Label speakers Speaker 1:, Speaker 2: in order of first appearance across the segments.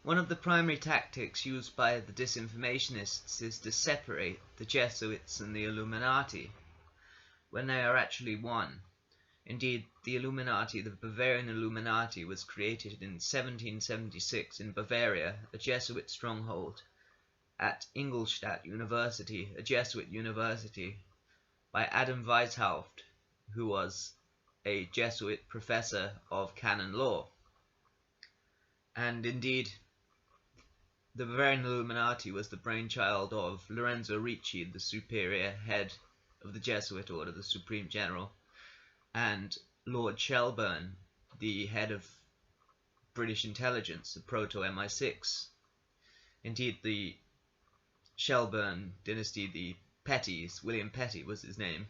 Speaker 1: One of the primary tactics used by the disinformationists is to separate the Jesuits and the Illuminati, when they are actually one. Indeed, the Illuminati, the Bavarian Illuminati, was created in 1776 in Bavaria, a Jesuit stronghold, at Ingolstadt University, a Jesuit university, by Adam Weishaupt, who was a Jesuit professor of canon law. And indeed, the Bavarian Illuminati was the brainchild of Lorenzo Ricci, the superior head of the Jesuit order, the Supreme General, and Lord Shelburne, the head of British intelligence, the proto-MI6. Indeed, the Shelburne dynasty, the Pettys, William Petty was his name,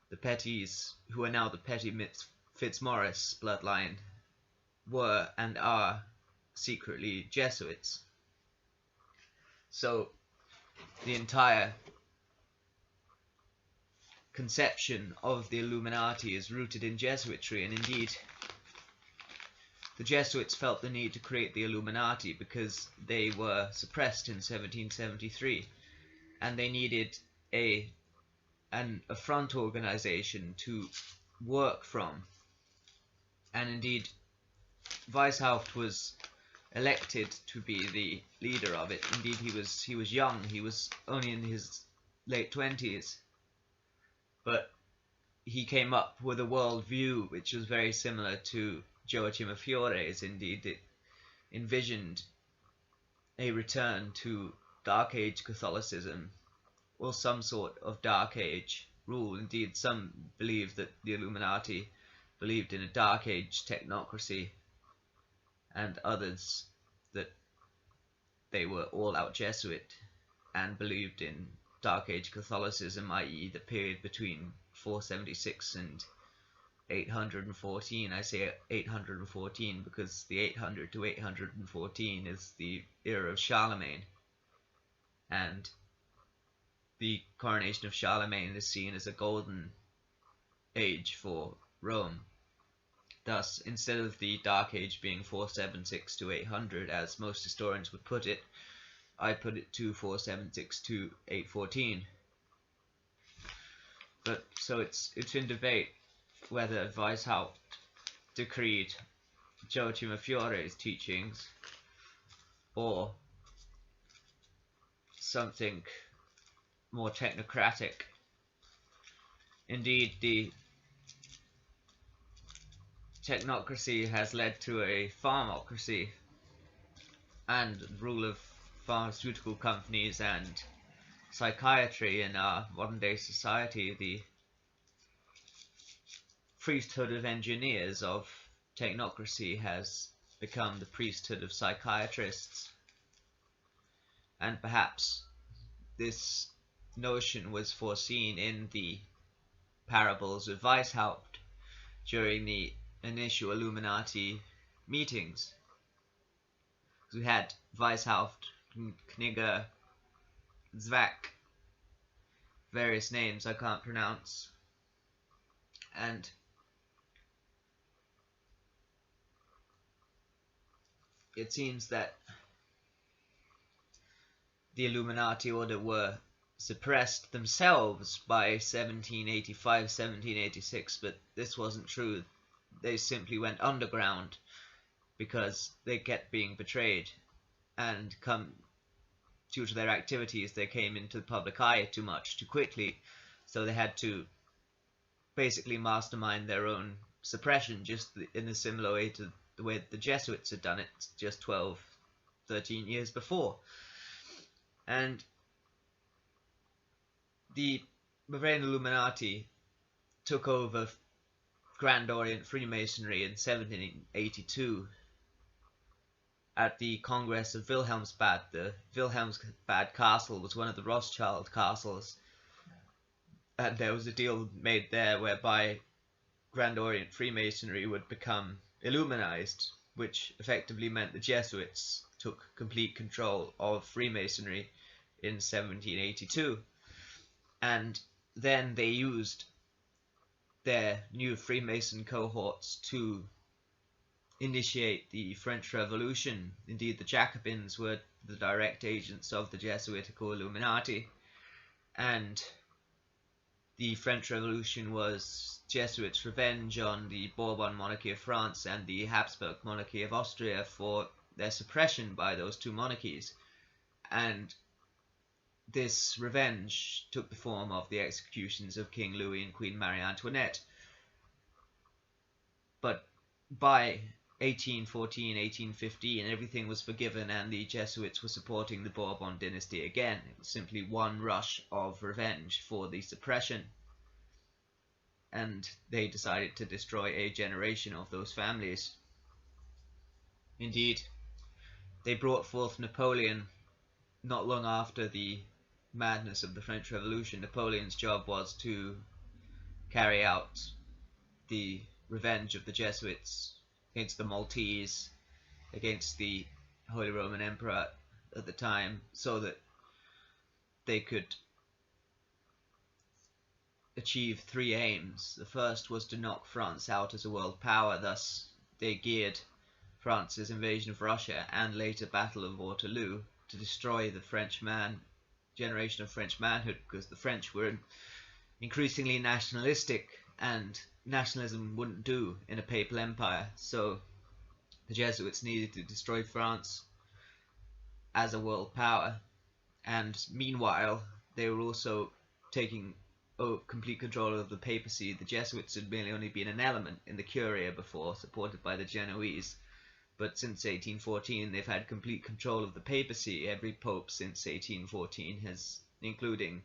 Speaker 1: the Pettys, who are now the Petty Fitzmaurice bloodline, were and are secretly Jesuits. So the entire conception of the Illuminati is rooted in Jesuitry, and indeed the Jesuits felt the need to create the Illuminati because they were suppressed in 1773 and they needed a front organization to work from. And indeed Weishaupt was elected to be the leader of it. Indeed, he was young, he was only in his late 20s, but he came up with a worldview which was very similar to Gioacchino Fiore's. Indeed, it envisioned a return to Dark Age Catholicism, or some sort of Dark Age rule. Indeed, some believe that the Illuminati believed in a Dark Age technocracy, and others that they were all-out Jesuit and believed in Dark Age Catholicism, i.e. the period between 476 and 814. I say 814 because the 800 to 814 is the era of Charlemagne, and the coronation of Charlemagne is seen as a golden age for Rome. Thus, instead of the Dark Age being 476 to 800, as most historians would put it, I put it to 476 to 814. But so it's in debate whether Weishaupt decreed Gioacchino Fiore's teachings or something more technocratic. Indeed, the technocracy has led to a pharmocracy and rule of pharmaceutical companies and psychiatry in our modern day society. The priesthood of engineers of technocracy has become the priesthood of psychiatrists, and perhaps this notion was foreseen in the parables of Weishaupt during the initial Illuminati meetings. We had Weishaupt, Knigge, Zwack, various names I can't pronounce, and it seems that the Illuminati order were suppressed themselves by 1785, 1786, but this wasn't true. They simply went underground because they kept being betrayed, and due to their activities they came into the public eye too much, too quickly, so they had to basically mastermind their own suppression, just in a similar way to the way the Jesuits had done it just 12, 13 years before. And the Bavarian Illuminati took over Grand Orient Freemasonry in 1782 at the Congress of Wilhelmsbad. The Wilhelmsbad castle was one of the Rothschild castles, and there was a deal made there whereby Grand Orient Freemasonry would become Illuminized, which effectively meant the Jesuits took complete control of Freemasonry in 1782, and then they used their new Freemason cohorts to initiate the French Revolution. Indeed, the Jacobins were the direct agents of the Jesuitical Illuminati, and the French Revolution was Jesuits' revenge on the Bourbon monarchy of France and the Habsburg monarchy of Austria for their suppression by those two monarchies. And this revenge took the form of the executions of King Louis and Queen Marie Antoinette. But by 1814, 1815, everything was forgiven and the Jesuits were supporting the Bourbon dynasty again. It was simply one rush of revenge for the suppression. And they decided to destroy a generation of those families. Indeed, they brought forth Napoleon not long after the madness of the French Revolution. Napoleon's job was to carry out the revenge of the Jesuits against the Maltese, against the Holy Roman Emperor at the time, so that they could achieve three aims. The first was to knock France out as a world power. Thus they geared France's invasion of Russia and later Battle of Waterloo to destroy the generation of French manhood, because the French were increasingly nationalistic and nationalism wouldn't do in a papal empire. So the Jesuits needed to destroy France as a world power, and meanwhile they were also taking complete control of the papacy. The Jesuits had merely only been an element in the Curia before, supported by the Genoese, but since 1814 they've had complete control of the papacy. Every pope since 1814 has, including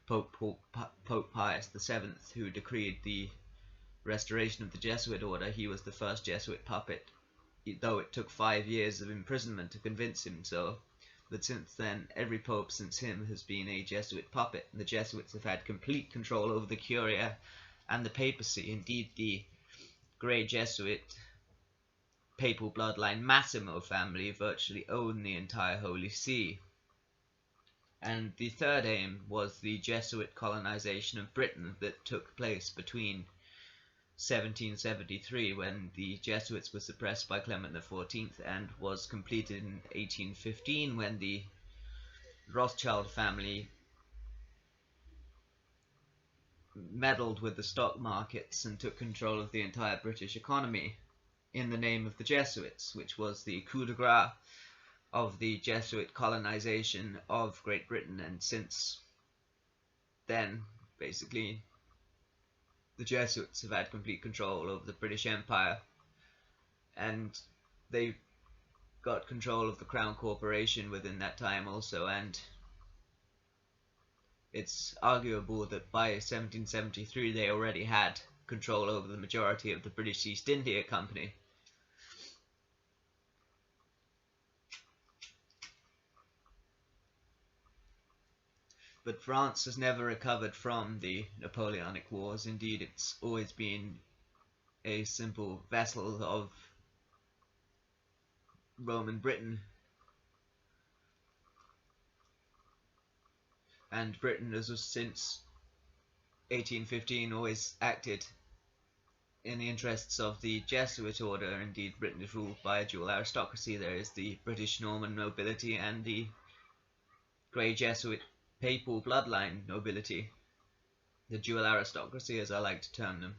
Speaker 1: Pope Pius VII, who decreed the restoration of the Jesuit order. He was the first Jesuit puppet, though it took 5 years of imprisonment to convince him so. But since then, every pope since him has been a Jesuit puppet. The Jesuits have had complete control over the Curia and the papacy. Indeed, the Grey Jesuit papal bloodline Massimo family virtually own the entire Holy See. And the third aim was the Jesuit colonization of Britain that took place between 1773, when the Jesuits were suppressed by Clement XIV, and was completed in 1815, when the Rothschild family meddled with the stock markets and took control of the entire British economy in the name of the Jesuits, which was the coup de grace of the Jesuit colonization of Great Britain. And since then, basically, the Jesuits have had complete control over the British Empire, and they got control of the Crown Corporation within that time also. And it's arguable that by 1773 they already had control over the majority of the British East India Company. But France has never recovered from the Napoleonic Wars. Indeed, it's always been a simple vassal of Roman Britain. And Britain has since 1815 always acted in the interests of the Jesuit order. Indeed, Britain is ruled by a dual aristocracy. There is the British Norman nobility and the Grey Jesuit papal bloodline nobility, the dual aristocracy as I like to term them.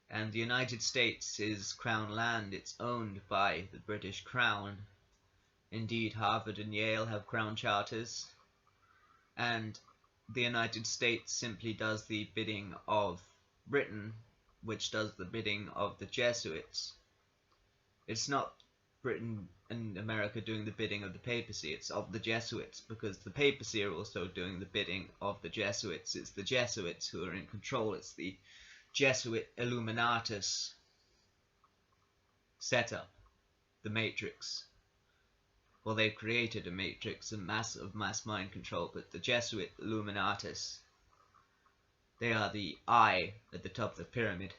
Speaker 1: And the United States is crown land. It's owned by the British Crown. Indeed, Harvard and Yale have crown charters, and the United States simply does the bidding of Britain, which does the bidding of the Jesuits. It's not Britain and America doing the bidding of the papacy, it's of the Jesuits, because the papacy are also doing the bidding of the Jesuits. It's the Jesuits who are in control. It's the Jesuit Illuminatus setup, the matrix. Well, they've created a matrix, of mass mind control, but the Jesuit Illuminatus, they are the eye at the top of the pyramid.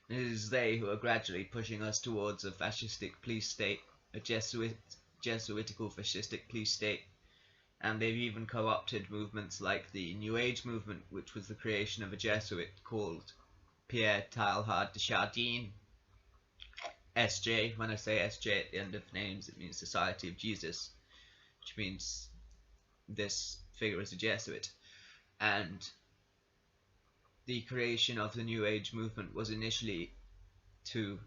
Speaker 1: It is they who are gradually pushing us towards a fascistic police state, a Jesuitical fascistic police state, and they've even co-opted movements like the New Age movement, which was the creation of a Jesuit called Pierre Teilhard de Chardin, SJ. When I say SJ at the end of names, it means Society of Jesus, which means this figure is a Jesuit. And the creation of the New Age movement was initially to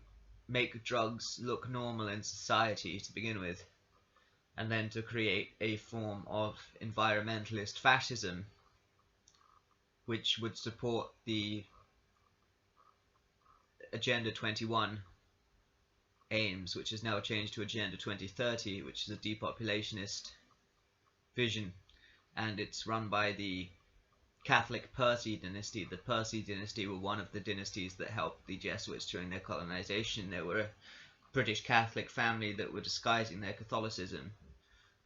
Speaker 1: make drugs look normal in society to begin with, and then to create a form of environmentalist fascism which would support the Agenda 21 aims, which is now changed to Agenda 2030, which is a depopulationist vision, and it's run by the Catholic Percy dynasty. The Percy dynasty were one of the dynasties that helped the Jesuits during their colonization. They were a British Catholic family that were disguising their Catholicism,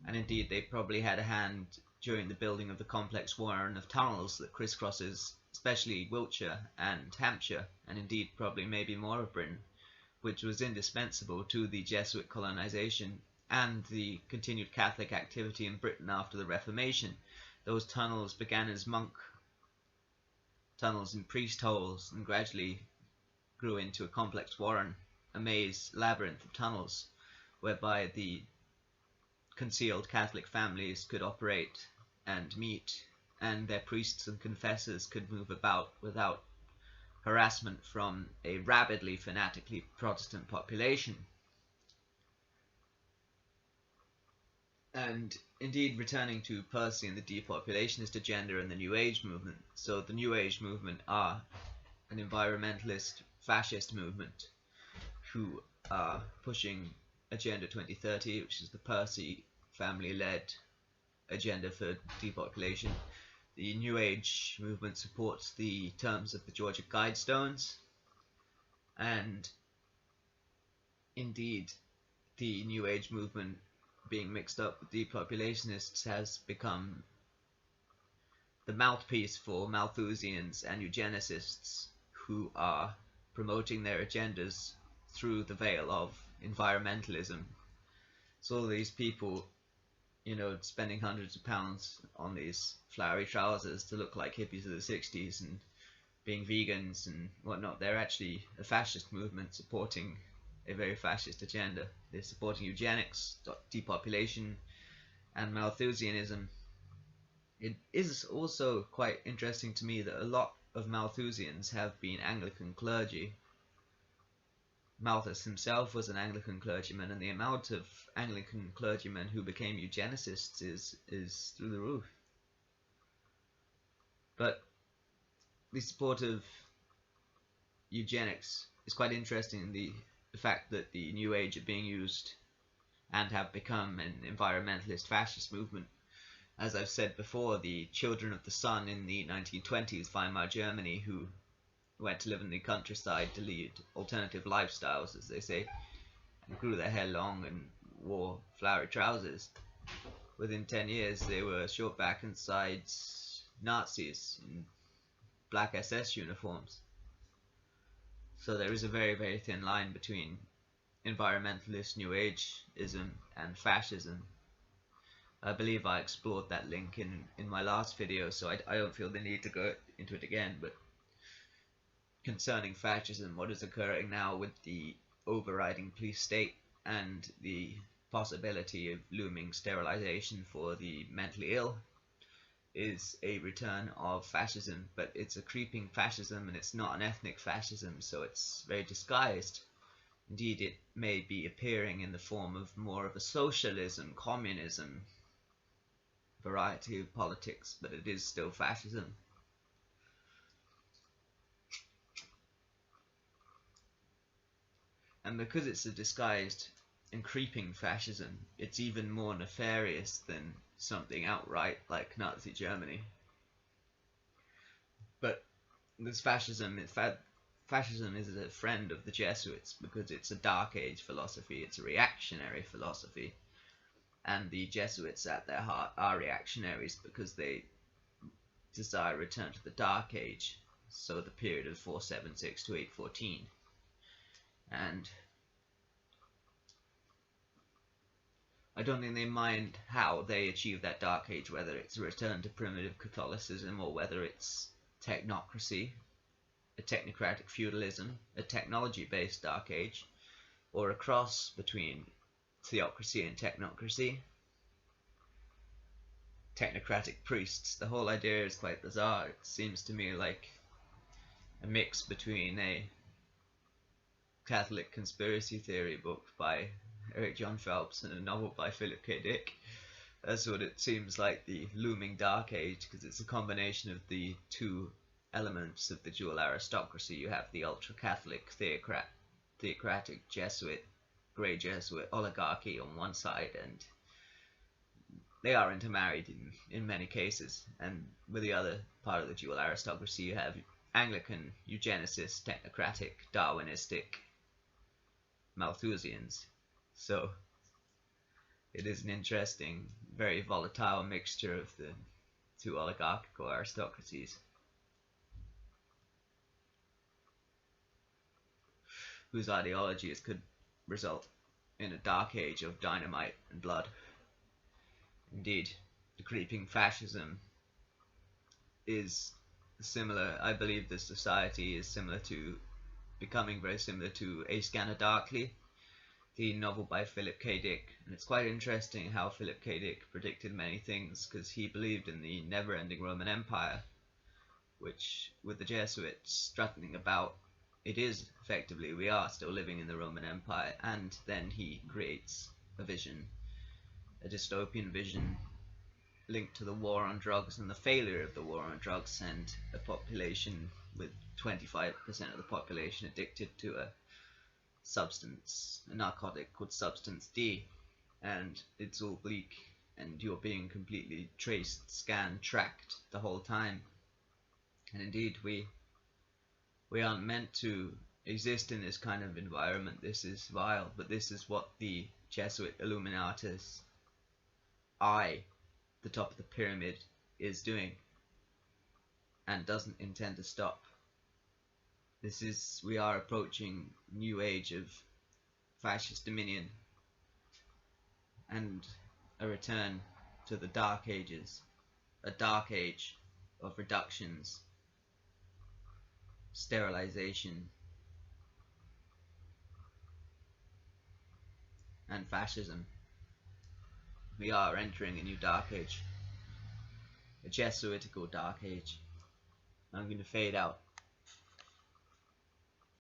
Speaker 1: and indeed they probably had a hand during the building of the complex warren of tunnels that crisscrosses especially Wiltshire and Hampshire, and indeed probably maybe more of Britain, which was indispensable to the Jesuit colonization and the continued Catholic activity in Britain after the Reformation. Those tunnels began as monk tunnels and priest holes, and gradually grew into a complex warren, a maze labyrinth of tunnels, whereby the concealed Catholic families could operate and meet, and their priests and confessors could move about without harassment from a rabidly fanatically Protestant population. And indeed, returning to Percy and the depopulationist agenda and the New Age movement. So the New Age movement are an environmentalist fascist movement who are pushing Agenda 2030, which is the Percy family-led agenda for depopulation. The New Age movement supports the terms of the Georgia Guidestones, and indeed the New Age movement, being mixed up with depopulationists, has become the mouthpiece for Malthusians and eugenicists who are promoting their agendas through the veil of environmentalism. So all these people, you know, spending hundreds of pounds on these flowery trousers to look like hippies of the 60s and being vegans and whatnot, they're actually a fascist movement supporting a very fascist agenda. They're supporting eugenics, depopulation, and Malthusianism. It is also quite interesting to me that a lot of Malthusians have been Anglican clergy. Malthus himself was an Anglican clergyman, and the amount of Anglican clergymen who became eugenicists is through the roof. But the support of eugenics is quite interesting. The fact that the New Age are being used and have become an environmentalist fascist movement. As I've said before, the children of the sun in the 1920s, Weimar Germany, who went to live in the countryside to lead alternative lifestyles, as they say, and grew their hair long and wore flowery trousers. Within 10 years, they were short back and sides Nazis in black SS uniforms. So there is a very, very thin line between environmentalist New Ageism and fascism. I believe I explored that link in my last video, so I don't feel the need to go into it again. But concerning fascism, what is occurring now with the overriding police state and the possibility of looming sterilization for the mentally ill is a return of fascism, but it's a creeping fascism and it's not an ethnic fascism, so it's very disguised. Indeed, it may be appearing in the form of more of a socialism, communism variety of politics, but it is still fascism. And because it's a disguised and creeping fascism, it's even more nefarious than something outright like Nazi Germany. But this fascism is a friend of the Jesuits because it's a Dark Age philosophy, it's a reactionary philosophy. And the Jesuits at their heart are reactionaries because they desire a return to the Dark Age, so the period of 476 to 814. And I don't think they mind how they achieve that Dark Age, whether it's a return to primitive Catholicism or whether it's technocracy. a technocratic feudalism, a technology-based dark age, or a cross between theocracy and technocracy. Technocratic priests. The whole idea is quite bizarre. It seems to me like a mix between a Catholic conspiracy theory book by Eric John Phelps and a novel by Philip K. Dick. That's what it seems like, the looming dark age, because it's a combination of the two elements of the dual aristocracy. You have the ultra-Catholic theocratic Jesuit, grey Jesuit oligarchy on one side, and they are intermarried in many cases, and with the other part of the dual aristocracy you have Anglican, eugenicists, technocratic, Darwinistic, Malthusians. So it is an interesting, very volatile mixture of the two oligarchical aristocracies, whose ideologies could result in a dark age of dynamite and blood. Indeed, the creeping fascism is similar. I believe the society is becoming very similar to A Scanner Darkly, the novel by Philip K. Dick. And it's quite interesting how Philip K. Dick predicted many things, because he believed in the never-ending Roman Empire, which, with the Jesuits strutting about, it is effectively, we are still living in the Roman Empire. And then he creates a vision, a dystopian vision linked to the war on drugs and the failure of the war on drugs, and a population with 25% of the population addicted to a substance, a narcotic called substance D, and it's all bleak, and you're being completely traced, scanned, tracked the whole time. And indeed, we aren't meant to exist in this kind of environment. This is vile, but this is what the Jesuit Illuminatis eye, the top of the pyramid, is doing, and doesn't intend to stop. We are approaching new age of fascist dominion, and a return to the dark ages, a dark age of reductions, sterilization, and fascism. We are entering a new dark age, a Jesuitical dark age. I'm going to fade out.